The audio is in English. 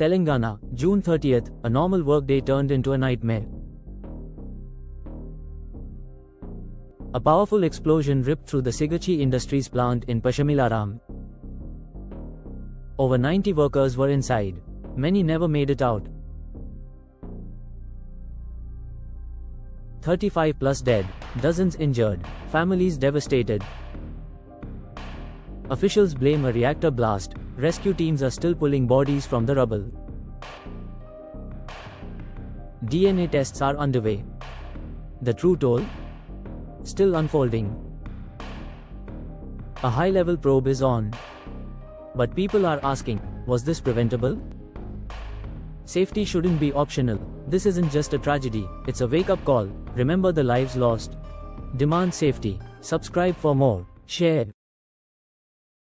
Telangana, June 30th, a normal workday turned into a nightmare. A powerful explosion ripped through the Sigachi Industries plant in Pashamylaram. Over 90 workers were inside. Many never made it out. 35 plus dead, dozens injured, families devastated. Officials blame a reactor blast. Rescue teams are still pulling bodies from the rubble. DNA tests are underway. The true toll? Still unfolding. A high-level probe is on. But people are asking, was this preventable? Safety shouldn't be optional. This isn't just a tragedy, it's a wake-up call. Remember the lives lost. Demand safety. Subscribe for more. Share.